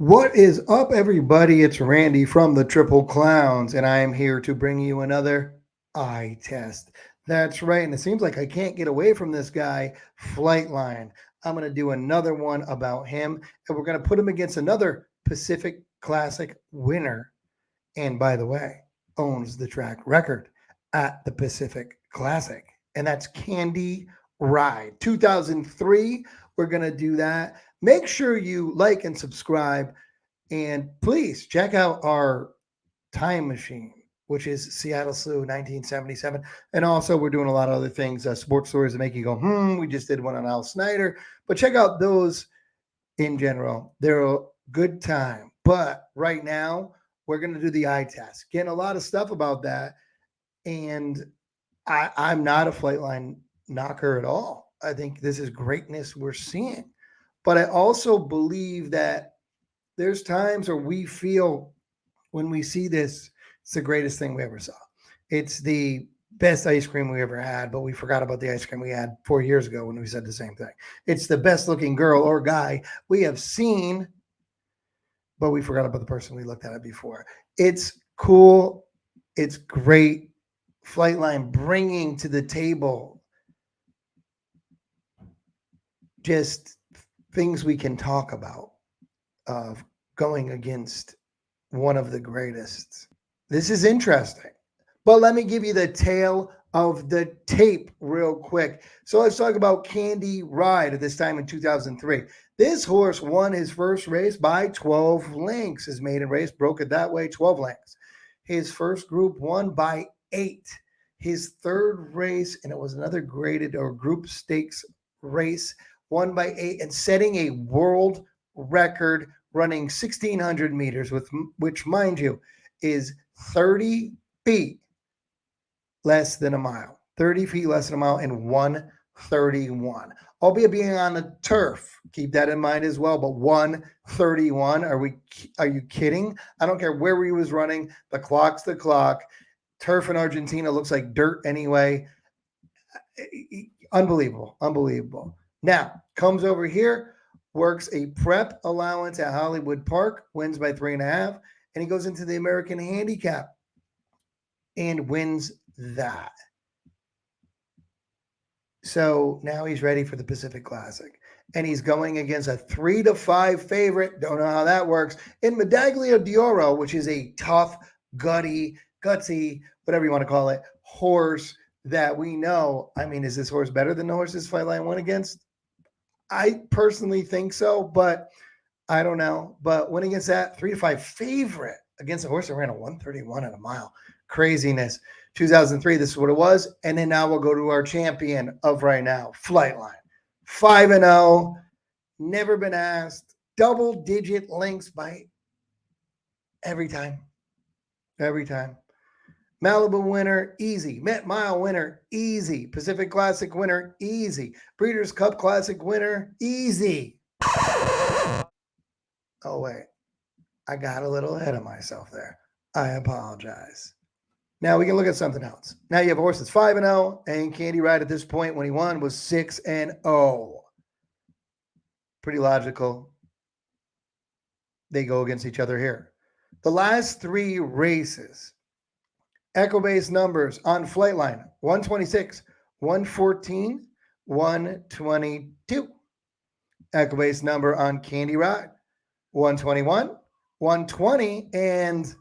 What is up, everybody? It's Randy from the Triple Clowns, and I am here to bring you another eye test. That's right, and it seems like I can't get away from this guy, Flightline. I'm going to do another one about him, and we're going to put him against another Pacific Classic winner. And by the way, owns the track record at the Pacific Classic, and that's Candy Ride 2003. We're going to do that. Make sure you like and subscribe, and please check out our time machine, which is Seattle Slew 1977. And also, we're doing a lot of other things, sports stories that make you go, We just did one on Al Snyder. But check out those in general. They're a good time. But right now, we're going to do the eye test. Getting a lot of stuff about that. And I'm not a Flightline knocker at all. I think this is greatness we're seeing. But I also believe that there's times where we feel when we see this, it's the greatest thing we ever saw. It's the best ice cream we ever had, but we forgot about the ice cream we had 4 years ago when we said the same thing. It's the best looking girl or guy we have seen, but we forgot about the person we looked at it before. It's cool. It's great. Flightline bringing to the table just things we can talk about of going against one of the greatest. This is interesting. But let me give you the tale of the tape real quick. So let's talk about Candy Ride at this time in 2003. This horse won his first race by 12 lengths. His maiden race broke it that way, 12 lengths. His first group won by 8. His third race, and it was another graded or group stakes race, won by 8 and setting a world record running 1,600 meters, which, mind you, is 30 feet less than a mile. 30 feet less than a mile in 1:31. Albeit being on the turf. Keep that in mind as well. But 1:31, are you kidding? I don't care where he was running. The clock's the clock. Turf in Argentina looks like dirt anyway. Unbelievable. Now, comes over here, works a prep allowance at Hollywood Park, wins by 3.5, and he goes into the American Handicap and wins that. So now he's ready for the Pacific Classic. And he's going against a 3-5 favorite. Don't know how that works. In Medaglia d'Oro, which is a tough, gutsy, whatever you want to call it, horse that we know. I mean, is this horse better than the horses Flightline went against? I personally think so, but I don't know. But winning against that 3-5 favorite against a horse that ran a 1:31 at a mile. Craziness. 2003, this is what it was. And then now we'll go to our champion of right now, Flightline. 5-0, never been asked, double-digit lengths by every time. Malibu winner, easy. Met Mile winner, easy. Pacific Classic winner, easy. Breeders' Cup Classic winner, easy. Oh, wait. I got a little ahead of myself there. I apologize. Now we can look at something else. Now you have a horse that's 5-0, and Candy Ride at this point when he won was 6-0. Pretty logical. They go against each other here. The last 3 races, Echo Base numbers on Flightline, 126, 114, 122. Echo Base number on Candy Ride, 121, 120, and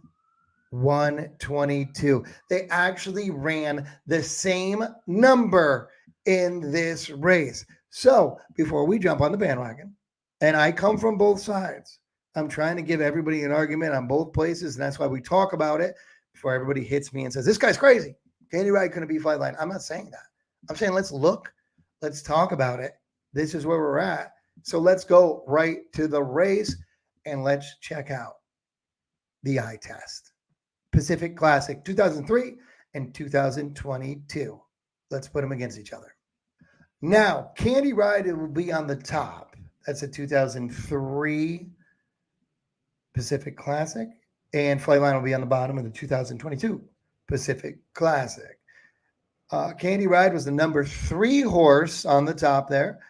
122. They actually ran the same number in this race. So before we jump on the bandwagon, and I come from both sides, I'm trying to give everybody an argument on both places, and that's why we talk about it before everybody hits me and says, this guy's crazy. Candy Ride couldn't be Flightline. I'm not saying that. I'm saying let's look. Let's talk about it. This is where we're at. So let's go right to the race, and let's check out the eye test. Pacific Classic 2003 and 2022. Let's put them against each other. Now, Candy Ride, it will be on the top. That's a 2003 Pacific Classic. And Flightline will be on the bottom of the 2022 Pacific Classic. Candy Ride was the number 3 horse on the top there.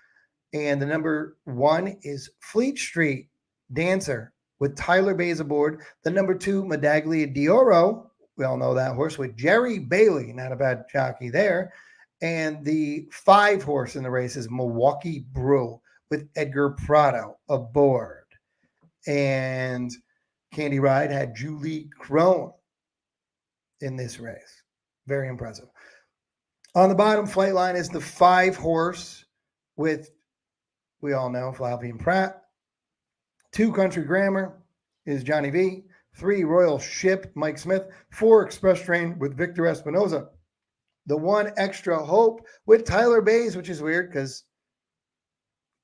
And the number 1 is Fleet Street Dancer with Tyler Bays aboard. The number 2, Medaglia d'Oro. We all know that horse with Jerry Bailey. Not a bad jockey there. And the 5 horse in the race is Milwaukee Brew with Edgar Prado aboard. And Candy Ride had Julie Crone in this race. Very impressive. On the bottom, Flightline is the 5 horse with, we all know, Flavian Pratt. 2, Country Grammar is Johnny V. 3, Royal Ship, Mike Smith. 4, Express Train with Victor Espinoza. The 1, Extra Hope with Tyler Bays, which is weird because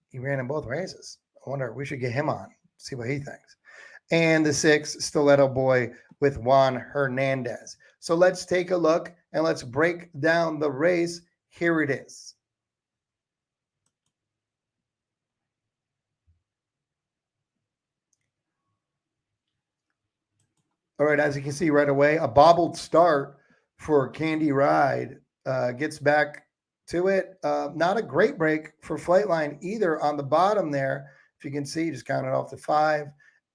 he ran in both races. I wonder, we should get him on, see what he thinks. And the 6, Stiletto Boy with Juan Hernandez. So let's take a look and let's break down the race. Here it is. All right, as you can see right away, a bobbled start for Candy Ride. Gets back to it. Not a great break for Flightline either on the bottom there. If you can see, just counted off to 5.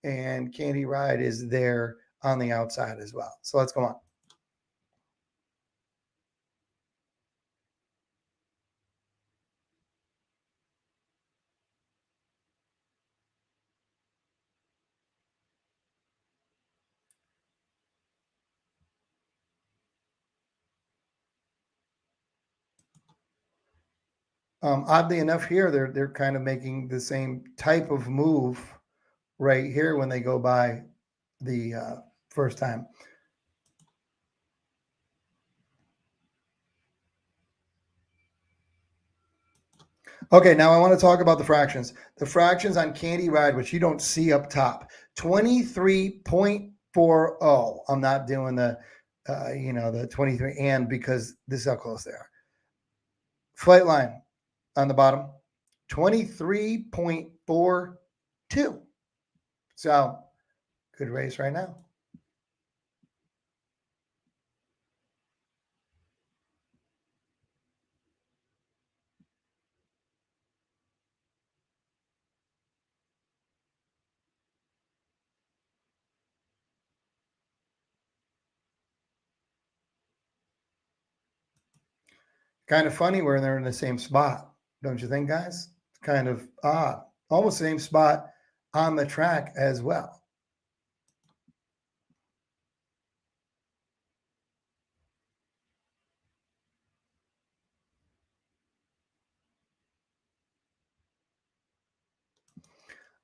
And Candy Ride is there on the outside as well. So let's go on. Oddly enough, here they're kind of making the same type of move right here when they go by the first time. Okay, now I want to talk about the fractions. The fractions on Candy Ride, which you don't see up top, 23.40. I'm not doing the, the 23 and because this is how close they are. Flightline on the bottom, 23.42. So good race right now. Kind of funny where they're in the same spot, don't you think, guys? It's kind of odd. Almost the same spot on the track as well.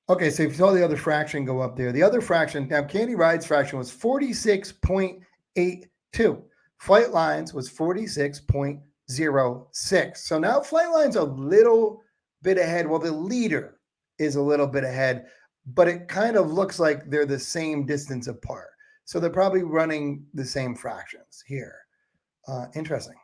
Okay, so if you saw the other fraction go up there, the other fraction, now Candy Ride's fraction was 46.82. Flightline's was 46.06. So now Flightline's a little bit ahead. Well, the leader is a little bit ahead, but it kind of looks like they're the same distance apart. So they're probably running the same fractions here. Interesting.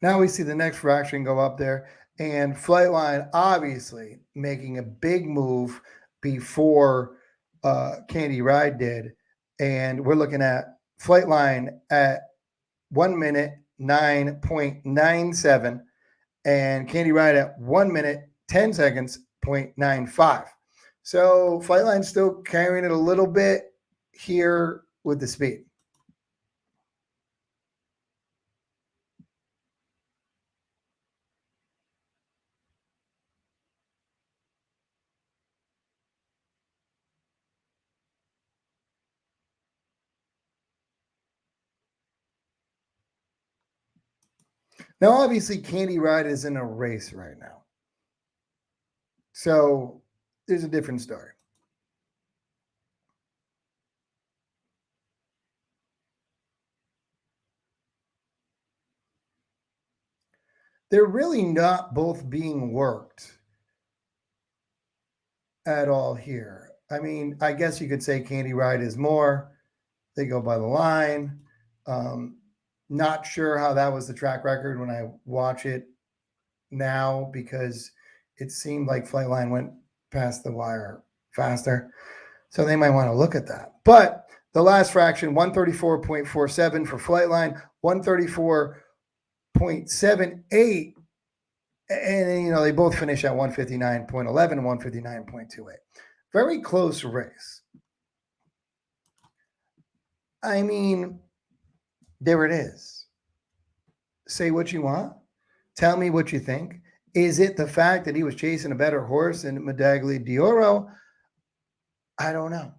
Now we see the next fraction go up there, and Flightline obviously making a big move before Candy Ride did. And we're looking at Flightline at 1 minute 9.97 and Candy Ride at 1 minute 10 seconds 0.95. So Flightline's still carrying it a little bit here with the speed. Now, obviously, Candy Ride is in a race right now. So there's a different story. They're really not both being worked at all here. I mean, I guess you could say Candy Ride is more. They go by the line. Not sure how that was the track record when I watch it now, because it seemed like Flightline went past the wire faster. So they might want to look at that. But the last fraction, 134.47 for Flightline, 134.78. And, they both finish at 159.11 and 159.28. Very close race. I mean, there it is. Say what you want. Tell me what you think. Is it the fact that he was chasing a better horse than Medaglia d'Oro? I don't know.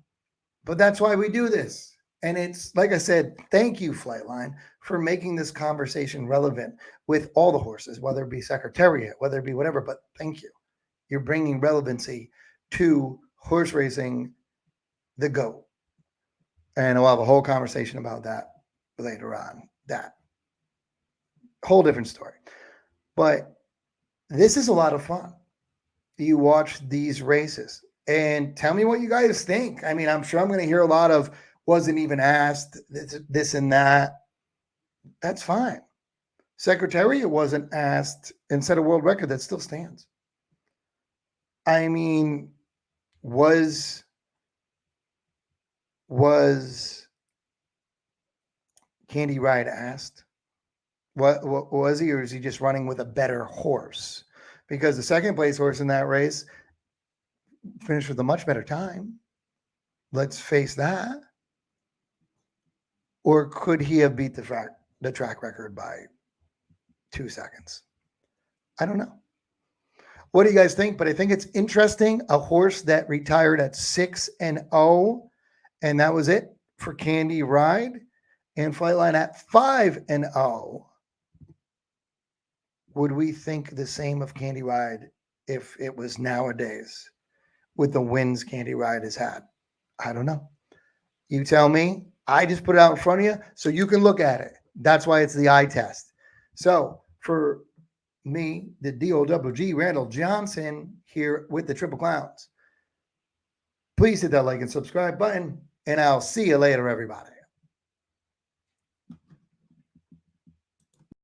But that's why we do this. And it's, like I said, thank you, Flightline, for making this conversation relevant with all the horses, whether it be Secretariat, whether it be whatever. But thank you. You're bringing relevancy to horse racing, the GOAT. And we'll have a whole conversation about that later on. That whole different story. But this is a lot of fun. You watch these races and tell me what you guys think. I mean, I'm sure I'm going to hear a lot of wasn't even asked, this and that. That's fine. Secretariat wasn't asked and set a world record that still stands. I mean, was Candy Ride asked? What was he, or is he just running with a better horse? Because the second place horse in that race finished with a much better time. Let's face that. Or could he have beat the track record by 2 seconds? I don't know. What do you guys think? But I think it's interesting. A horse that retired at 6-0, and that was it for Candy Ride, and Flightline at 5-0. Would we think the same of Candy Ride if it was nowadays with the wins Candy Ride has had? I don't know. You tell me. I just put it out in front of you so you can look at it. That's why it's the eye test. So for me, the DOWG, Randall Johnson, here with the Triple Clowns, please hit that like and subscribe button, and I'll see you later, everybody.